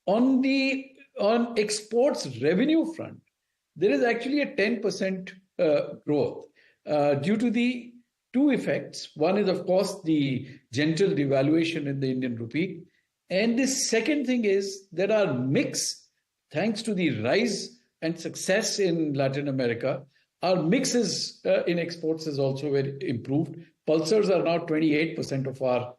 on exports revenue front, there is actually a 10% growth due to the two effects. One is, of course, the gentle devaluation in the Indian rupee. And the second thing is that our mix, thanks to the rise and success in Latin America, our mix in exports is also very improved. Pulsars are now 28% of our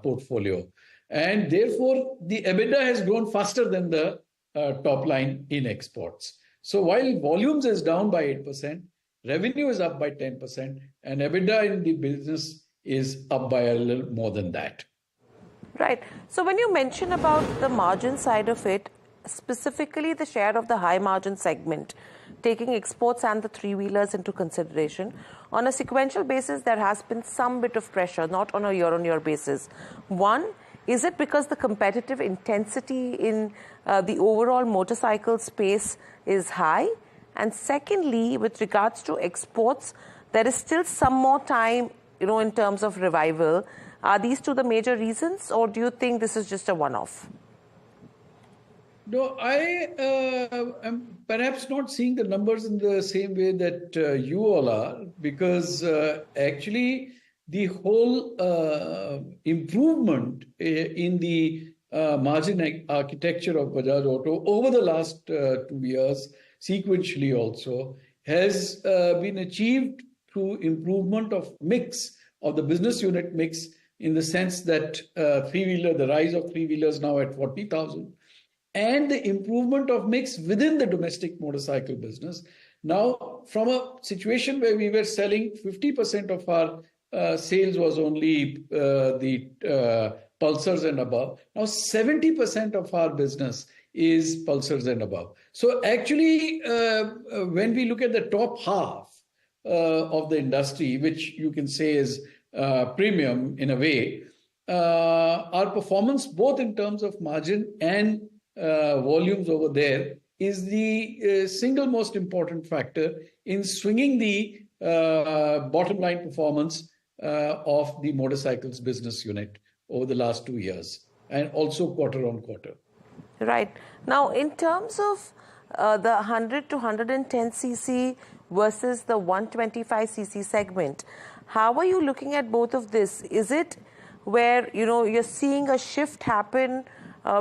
portfolio. And therefore, the EBITDA has grown faster than the top line in exports. So while volumes is down by 8%, revenue is up by 10%, and EBITDA in the business is up by a little more than that. Right. So when you mention about the margin side of it, specifically the share of the high margin segment, taking exports and the three-wheelers into consideration, on a sequential basis, there has been some bit of pressure, not on a year-on-year basis. One, is it because the competitive intensity in the overall motorcycle space is high? And secondly, with regards to exports, there is still some more time, in terms of revival. Are these two the major reasons, or do you think this is just a one-off? No, I am perhaps not seeing the numbers in the same way that you all are, because actually the whole improvement in the margin architecture of Bajaj Auto over the last 2 years, sequentially also, has been achieved through improvement of mix, of the business unit mix, in the sense that the rise of three-wheelers now at 40,000, and the improvement of mix within the domestic motorcycle business. Now, from a situation where we were selling 50% of our sales was only the Pulsars and above, now 70% of our business is Pulsars and above. So actually, when we look at the top half of the industry, which you can say is premium in a way, our performance, both in terms of margin and volumes over there, is the single most important factor in swinging the bottom line performance of the motorcycles business unit over the last 2 years, and also quarter on quarter. Right. Now, in terms of the 100 to 110cc versus the 125cc segment, how are you looking at both of this? Is it where, you're seeing a shift happen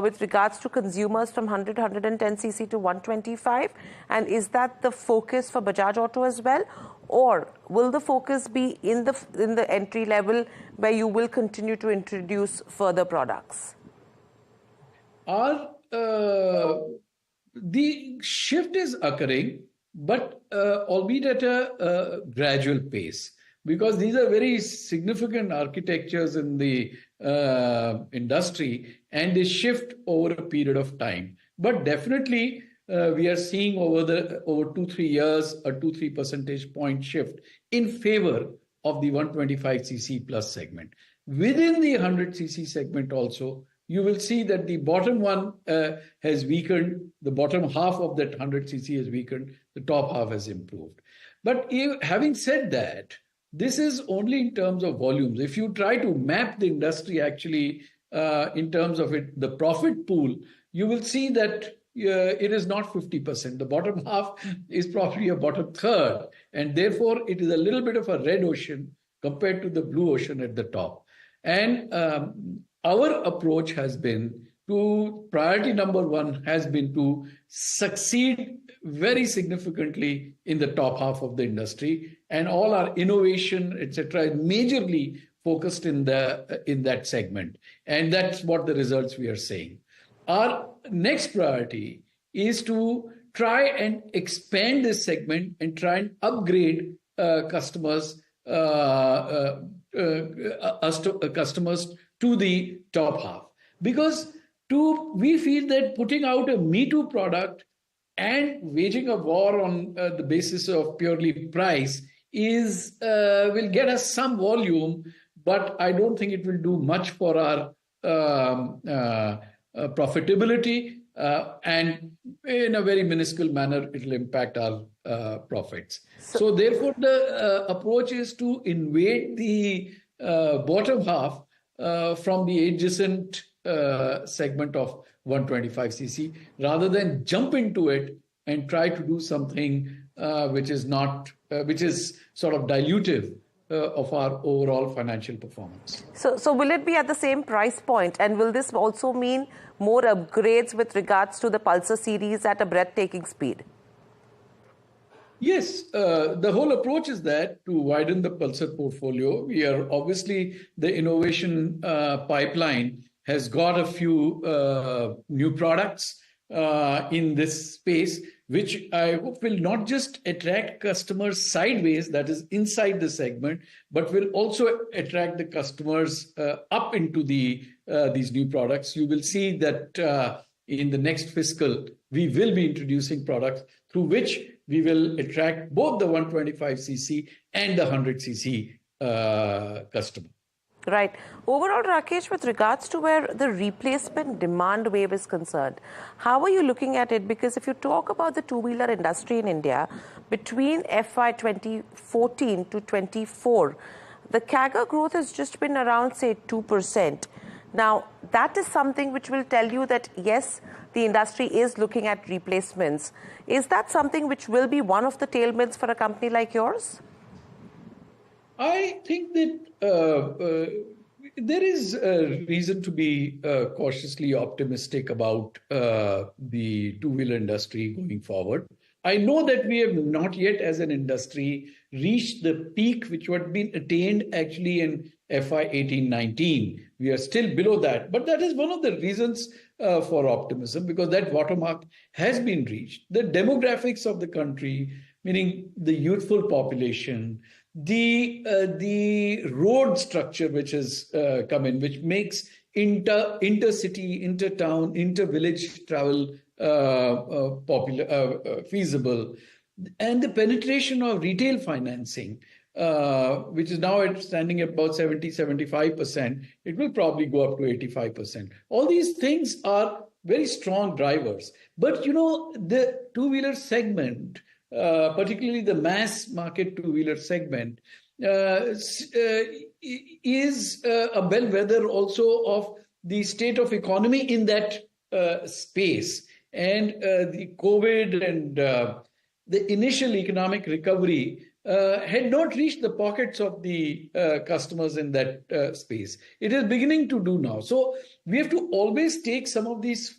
with regards to consumers from 100 to 110cc to 125? And is that the focus for Bajaj Auto as well? Or will the focus be in the entry level, where you will continue to introduce further products? The shift is occurring, but albeit at a gradual pace, because these are very significant architectures in the industry, and they shift over a period of time. But definitely, we are seeing over 2-3 years a 2-3 percentage point shift in favor of the 125cc plus segment. Within the 100cc segment also, you will see that the bottom one has weakened, the bottom half of that 100cc has weakened, the top half has improved. But having said that, this is only in terms of volumes. If you try to map the industry actually in terms of the profit pool, you will see that it is not 50%. The bottom half is probably a bottom third, and therefore it is a little bit of a red ocean compared to the blue ocean at the top. And our approach has been priority number one has been to succeed very significantly in the top half of the industry, and all our innovation, etc., is majorly focused in that segment, and that's what the results we are seeing. Our next priority is to try and expand this segment and try and upgrade customers to the top half, because we feel that putting out a Me Too product and waging a war on the basis of purely price will get us some volume, but I don't think it will do much for our profitability, and in a very minuscule manner, it will impact our profits. So therefore, the approach is to invade the bottom half from the adjacent segment of 125cc rather than jump into it and try to do something which is sort of dilutive of our overall financial performance. So will it be at the same price point, and will this also mean more upgrades with regards to the Pulsar series at a breathtaking speed? Yes, the whole approach is that to widen the Pulsar portfolio. We are obviously, the innovation pipeline has got a few new products in this space, which I hope will not just attract customers sideways, that is inside the segment, but will also attract the customers up into these new products. You will see that in the next fiscal, we will be introducing products through which we will attract both the 125cc and the 100cc customer. Right. Overall, Rakesh, with regards to where the replacement demand wave is concerned, how are you looking at it? Because if you talk about the two-wheeler industry in India, between FY 2014 to 24, the CAGR growth has just been around, say, 2%. Now, that is something which will tell you that, yes, the industry is looking at replacements. Is that something which will be one of the tailwinds for a company like yours? I think that there is a reason to be cautiously optimistic about the two-wheeler industry going forward. I know that we have not yet as an industry reached the peak which had been attained actually in FY 18-19. We are still below that, but that is one of the reasons for optimism, because that watermark has been reached. The demographics of the country, meaning the youthful population, the road structure which has come in, which makes intercity, intertown, inter-village travel feasible, and the penetration of retail financing, which is now standing at about 70-75%, it will probably go up to 85%. All these things are very strong drivers. But, you know, the two-wheeler segment, particularly the mass market two-wheeler segment, is a bellwether also of the state of economy in that space. And the COVID and the initial economic recovery had not reached the pockets of the customers in that space. It is beginning to do now. So we have to always take some of these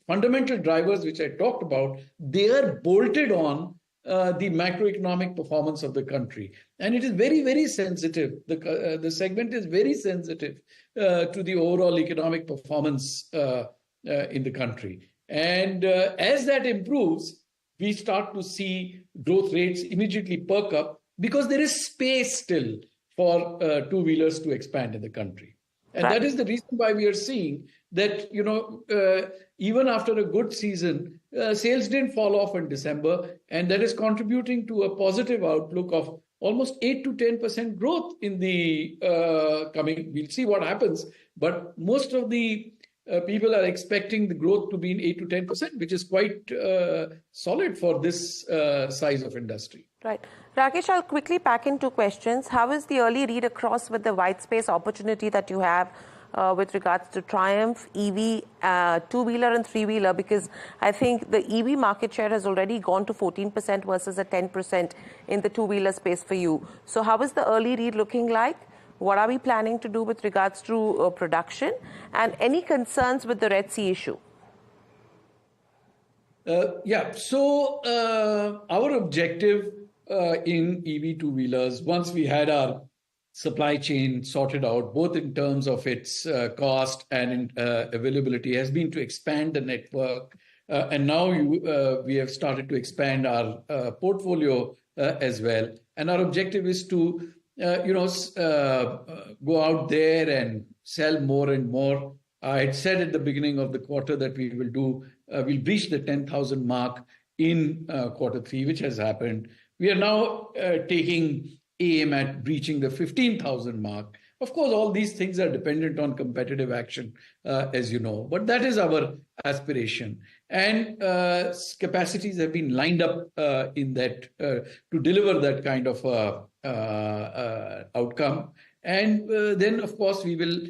fundamental drivers which I talked about. They are bolted on the macroeconomic performance of the country, and it is very, very sensitive. The segment is very sensitive to the overall economic performance in the country. And as that improves, we start to see growth rates immediately perk up, because there is space still for two-wheelers to expand in the country. And that is the reason why we are seeing that, you know, even after a good season, sales didn't fall off in December, and that is contributing to a positive outlook of almost 8 to 10% growth in the coming. We'll see what happens, but most of the people are expecting the growth to be in 8 to 10%, which is quite solid for this size of industry. Right. Rakesh, I'll quickly pack in two questions. How is the early read across with the white space opportunity that you have with regards to Triumph, EV, two-wheeler and three-wheeler? Because I think the EV market share has already gone to 14% versus a 10% in the two-wheeler space for you. So how is the early read looking like? What are we planning to do with regards to production? And any concerns with the Red Sea issue? So our objective in EV two-wheelers, once we had our supply chain sorted out, both in terms of its cost and availability, has been to expand the network. And now we have started to expand our portfolio as well. And our objective is to go out there and sell more and more. I had said at the beginning of the quarter that we'll reach the 10,000 mark in quarter 3, which has happened. We are now taking aim at reaching the 15,000 mark. Of course, all these things are dependent on competitive action, as you know, but that is our aspiration. And capacities have been lined up in that to deliver that kind of outcome. And then, of course, we will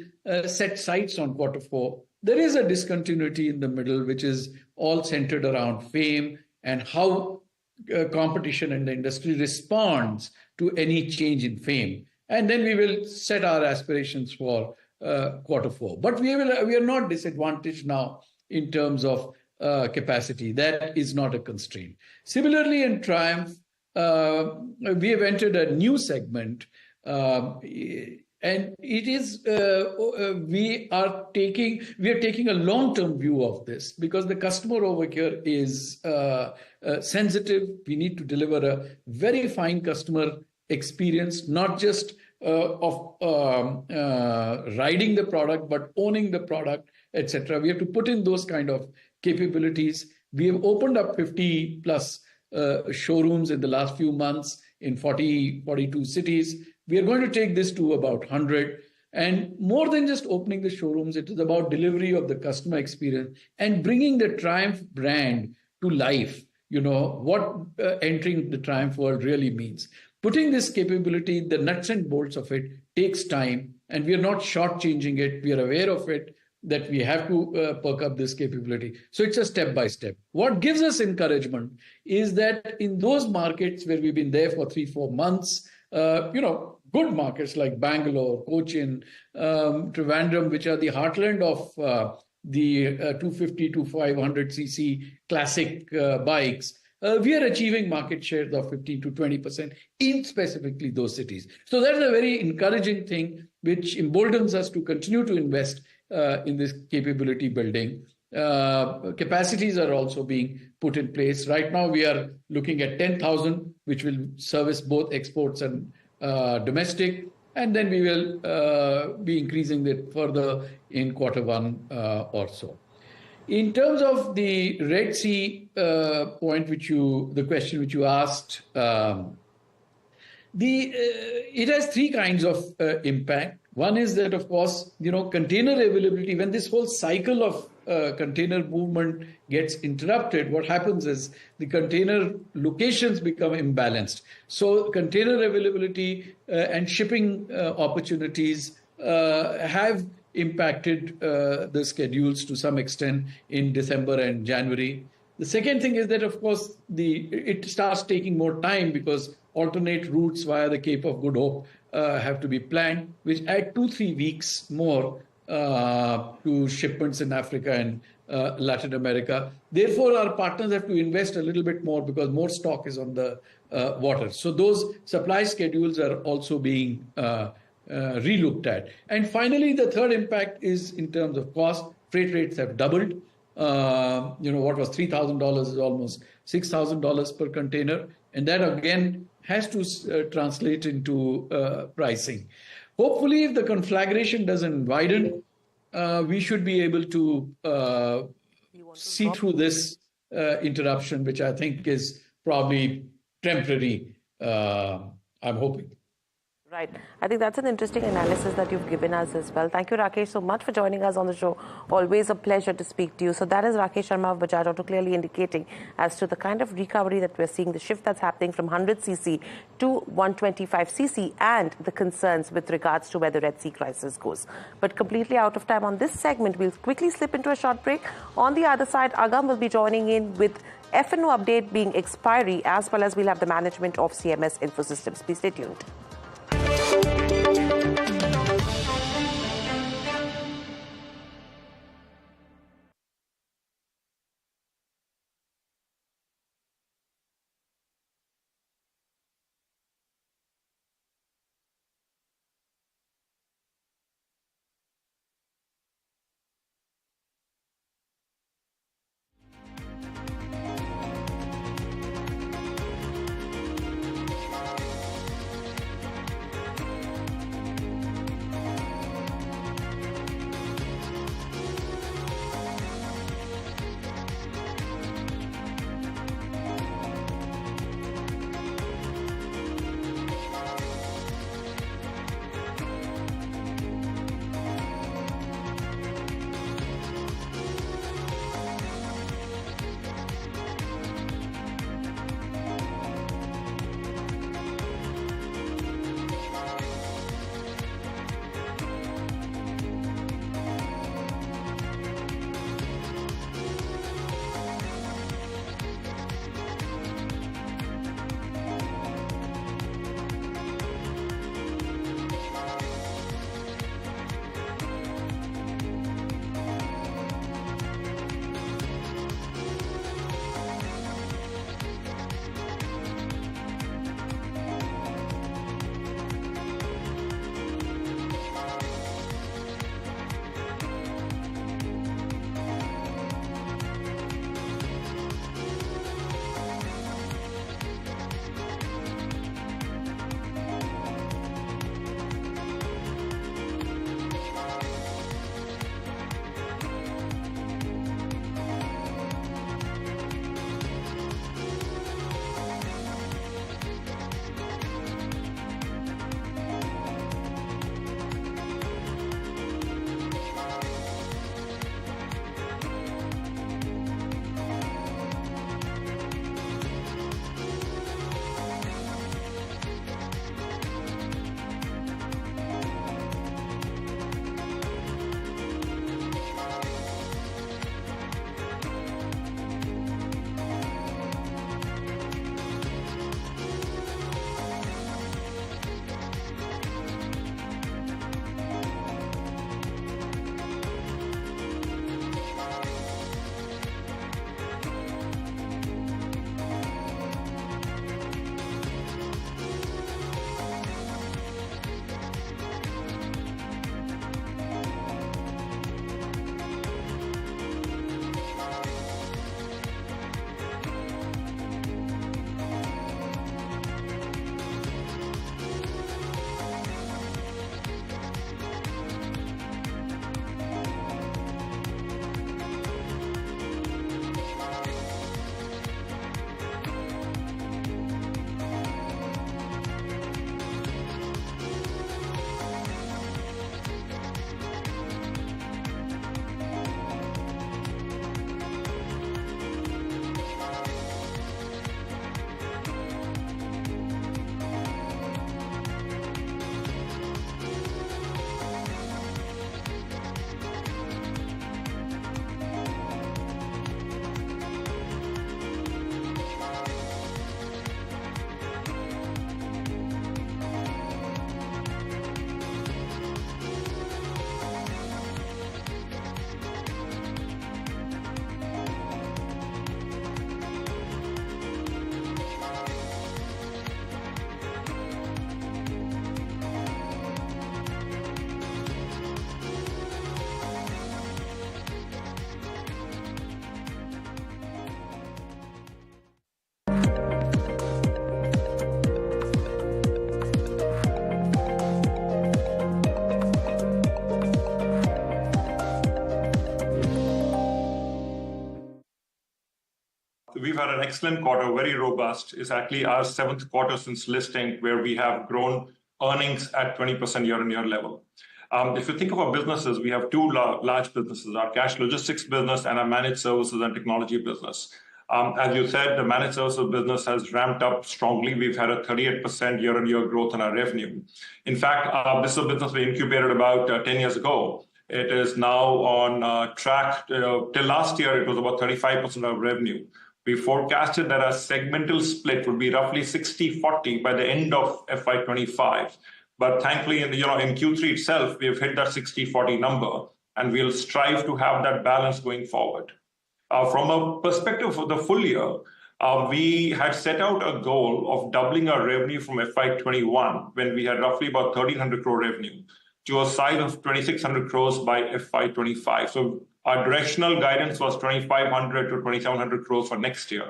set sights on quarter four. There is a discontinuity in the middle, which is all centered around FAME and how competition in the industry responds to any change in FAME. And then we will set our aspirations for quarter four. But we are not disadvantaged now in terms of capacity. That is not a constraint. Similarly, in Triumph, we have entered a new segment, and it is we are taking a long-term view of this, because the customer over here is sensitive. We need to deliver a very fine customer experience, not just of riding the product, but owning the product, etc. We have to put in those kind of capabilities. We have opened up 50 plus showrooms in the last few months in 42 cities. We are going to take this to about 100. And more than just opening the showrooms, it is about delivery of the customer experience and bringing the Triumph brand to life. You know, what entering the Triumph world really means. Putting this capability, the nuts and bolts of it, takes time, and we are not shortchanging it. We are aware of it, that we have to perk up this capability. So it's a step by step. What gives us encouragement is that in those markets where we've been there for 3-4 months, good markets like Bangalore, Cochin, Trivandrum, which are the heartland of the 250 to 500 cc classic bikes, we are achieving market shares of 15 to 20% in specifically those cities. So that's a very encouraging thing, which emboldens us to continue to invest in this capability building. Capacities are also being put in place. Right now, we are looking at 10,000, which will service both exports and domestic. And then we will be increasing it further in quarter one or so. In terms of the Red Sea point, the question which you asked, it has three kinds of impact. One is that, of course, container availability. When this whole cycle of container movement gets interrupted, what happens is the container locations become imbalanced. So container availability and shipping opportunities have impacted the schedules to some extent in December and January. The second thing is that, of course, it starts taking more time because alternate routes via the Cape of Good Hope have to be planned, which add 2-3 weeks more to shipments in Africa and Latin America. Therefore, our partners have to invest a little bit more because more stock is on the water. So those supply schedules are also being relooked at. And finally, the third impact is in terms of cost. Freight rates have doubled. What was $3,000 is almost $6,000 per container. And that, again, has to translate into pricing. Hopefully, if the conflagration doesn't widen, we should be able to see through this interruption, which I think is probably temporary, I'm hoping. Right. I think that's an interesting analysis that you've given us as well. Thank you, Rakesh, so much for joining us on the show. Always a pleasure to speak to you. So that is Rakesh Sharma of Bajaj Auto, clearly indicating as to the kind of recovery that we're seeing, the shift that's happening from 100cc to 125cc, and the concerns with regards to where the Red Sea crisis goes. But completely out of time on this segment, we'll quickly slip into a short break. On the other side, Agam will be joining in with F&O update being expiry, as well as we'll have the management of CMS Infosystems. Please stay tuned. we've had an excellent quarter, very robust. It's actually our 7th quarter since listing where we have grown earnings at 20% year-on-year level. If you think of our businesses, we have two large businesses, our cash logistics business and our managed services and technology business. As you said, the managed services business has ramped up strongly. We've had a 38% year-on-year growth in our revenue. In fact, this is a business we incubated about 10 years ago. It is now on track. Till last year, it was about 35% of revenue. We forecasted that our segmental split would be roughly 60-40 by the end of FY25. But thankfully, in Q3 itself, we have hit that 60-40 number, and we'll strive to have that balance going forward. From a perspective of the full year, we had set out a goal of doubling our revenue from FY21, when we had roughly about 1,300 crore revenue, to a size of 2,600 crores by FY25. So our directional guidance was 2,500 to 2,700 crores for next year.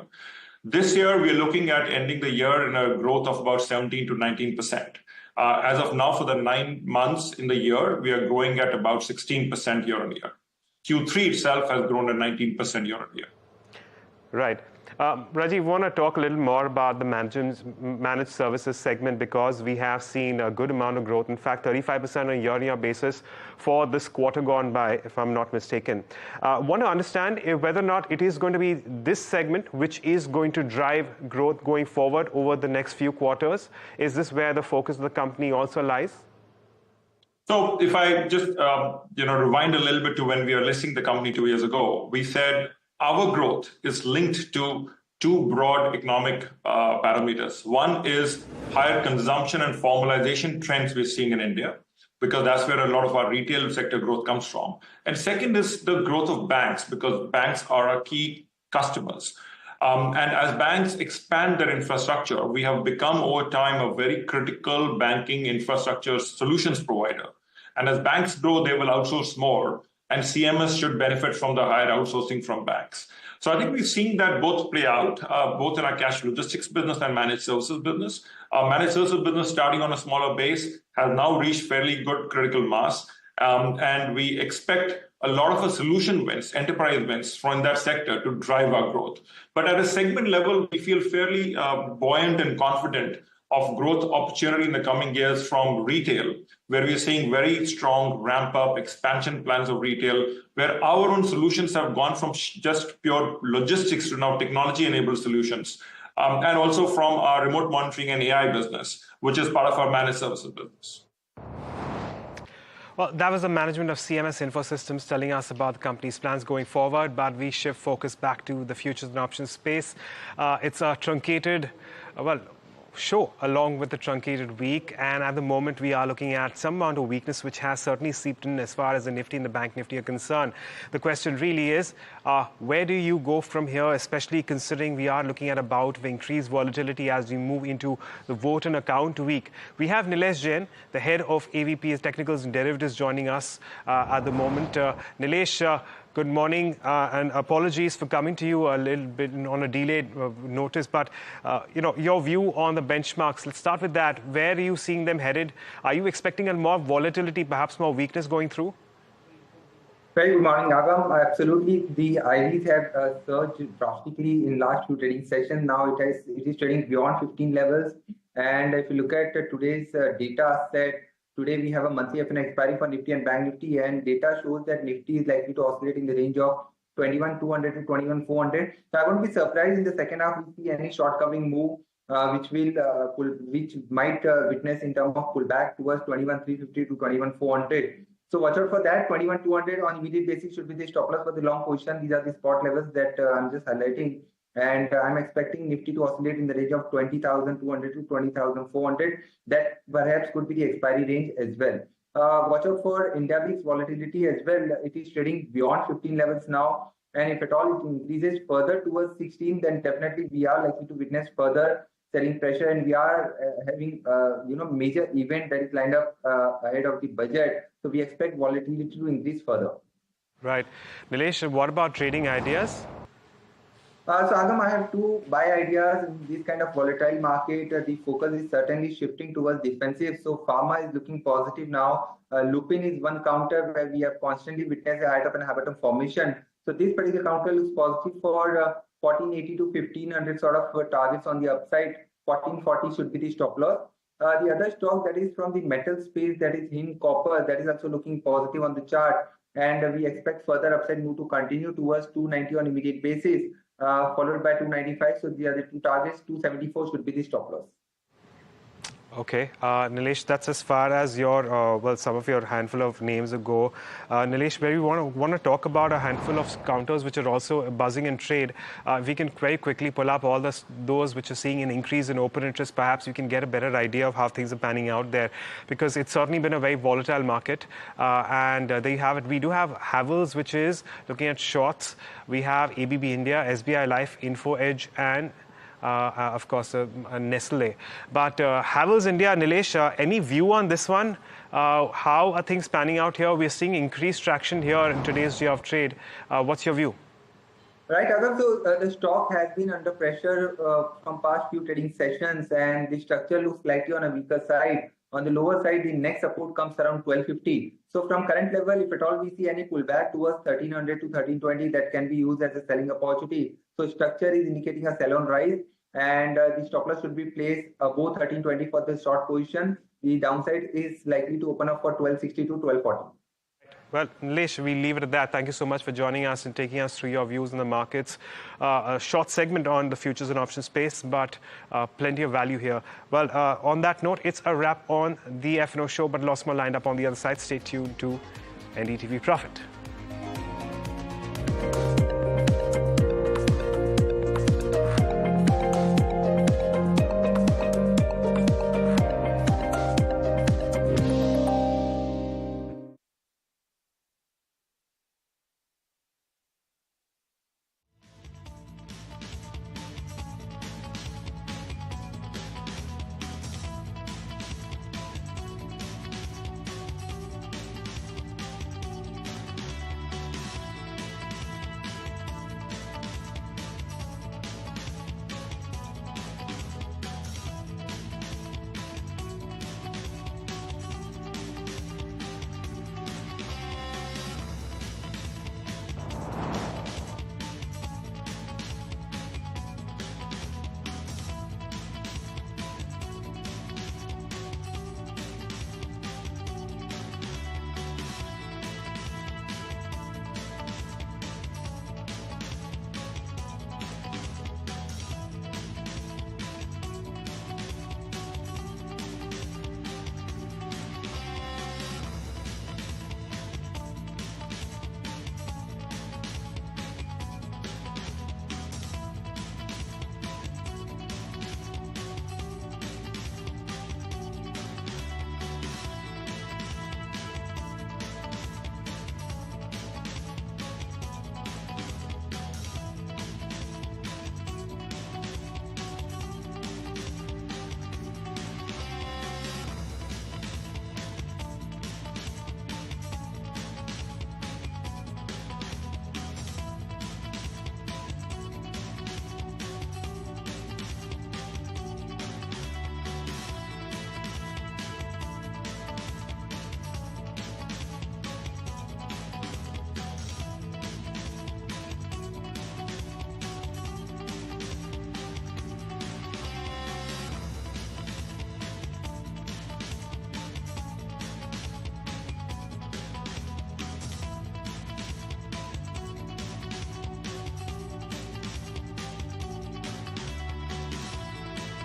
This year, we're looking at ending the year in a growth of about 17 to 19%. As of now, for the 9 months in the year, we are growing at about 16% year-on-year. Q3 itself has grown at 19% year-on-year. Right. Rajiv, want to talk a little more about the managed services segment, because we have seen a good amount of growth. In fact, 35% on a year-on-year basis for this quarter gone by, if I'm not mistaken. Want to understand whether or not it is going to be this segment which is going to drive growth going forward over the next few quarters. Is this where the focus of the company also lies? So if I just rewind a little bit to when we were listing the company 2 years ago, we said our growth is linked to two broad economic parameters. One is higher consumption and formalization trends we're seeing in India, because that's where a lot of our retail sector growth comes from. And second is the growth of banks, because banks are our key customers. And as banks expand their infrastructure, we have become over time a very critical banking infrastructure solutions provider. And as banks grow, they will outsource more, and CMS should benefit from the higher outsourcing from banks. So I think we've seen that both play out, both in our cash logistics business and managed services business. Our managed services business, starting on a smaller base, has now reached fairly good critical mass. And we expect a lot of the solution wins, enterprise wins from that sector to drive our growth. But at a segment level, we feel fairly buoyant and confident of growth opportunity in the coming years from retail, where we're seeing very strong ramp-up expansion plans of retail, where our own solutions have gone from just pure logistics to now technology-enabled solutions, and also from our remote monitoring and AI business, which is part of our managed services business. Well, that was the management of CMS Infosystems telling us about the company's plans going forward, but we shift focus back to the futures and options space. It's a truncated, show along with the truncated week, and at the moment we are looking at some amount of weakness which has certainly seeped in as far as the Nifty and the Bank Nifty are concerned. The question really is, where do you go from here, especially considering we are looking at a bout of increased volatility as we move into the vote and account week. We have Nilesh Jain, the head of AVP Technicals and Derivatives, joining us at the moment. Nilesh, good morning, and apologies for coming to you a little bit on a delayed notice, but your view on the benchmarks. Let's start with that. Where are you seeing them headed? Are you expecting a more volatility, perhaps more weakness going through? Very good morning, Agam. Absolutely, the IVs have surged drastically in last few trading sessions. Now it is trading beyond 15 levels, and if you look at today's data set, today we have a monthly F&O expiry for Nifty and Bank Nifty, and data shows that Nifty is likely to oscillate in the range of 21,200 to 21,400. So I won't be surprised in the second half we see any short covering move, which might witness in terms of pullback towards 21,350 to 21,400. So watch out for that. 21,200 on immediate basis should be the stop loss for the long position. These are the spot levels that I'm just highlighting. And I'm expecting Nifty to oscillate in the range of 20,200 to 20,400. That perhaps could be the expiry range as well. Watch out for India VIX volatility as well. It is trading beyond 15 levels now. And if at all it increases further towards 16, then definitely we are likely to witness further selling pressure. And we are having major event that is lined up ahead of the budget. So we expect volatility to increase further. Right. Nilesh, what about trading ideas? So Agam, I have two buy ideas in this kind of volatile market. The focus is certainly shifting towards defensive. So pharma is looking positive now. Lupin is one counter where we have constantly witnessed a height up and habitum formation. So this particular counter looks positive for 1480 to 1500 sort of targets on the upside. 1440 should be the stop loss. The other stock that is from the metal space, that is Hind Copper, that is also looking positive on the chart, and we expect further upside move to continue towards 290 on immediate basis, followed by 295. So the other two targets, 274 should be the stop loss. Okay, Nilesh, that's as far as your some of your handful of names go. Nilesh, where we want to talk about a handful of counters which are also buzzing in trade. We can very quickly pull up all those which are seeing an increase in open interest. Perhaps you can get a better idea of how things are panning out there, because it's certainly been a very volatile market. And there you have it. We do have Havells, which is looking at shorts. We have ABB India, SBI Life, Info Edge, and of course, Nestle. But Havells India, Nilesh, any view on this one? How are things panning out here? We're seeing increased traction here in today's day of trade. What's your view? Right, Agam. So the stock has been under pressure from past few trading sessions, and the structure looks slightly on a weaker side. On the lower side, the next support comes around 1250. So from current level, if at all we see any pullback towards 1300 to 1320, that can be used as a selling opportunity. So structure is indicating a sell-on rise, and the stop loss should be placed above 1320 for the short position. The downside is likely to open up for 1260 to 1240. Well, Nilesh, we'll leave it at that. Thank you so much for joining us and taking us through your views on the markets. A short segment on the futures and options space, but plenty of value here. Well, on that note, it's a wrap on the F&O show, but lots more lined up on the other side. Stay tuned to NDTV Profit.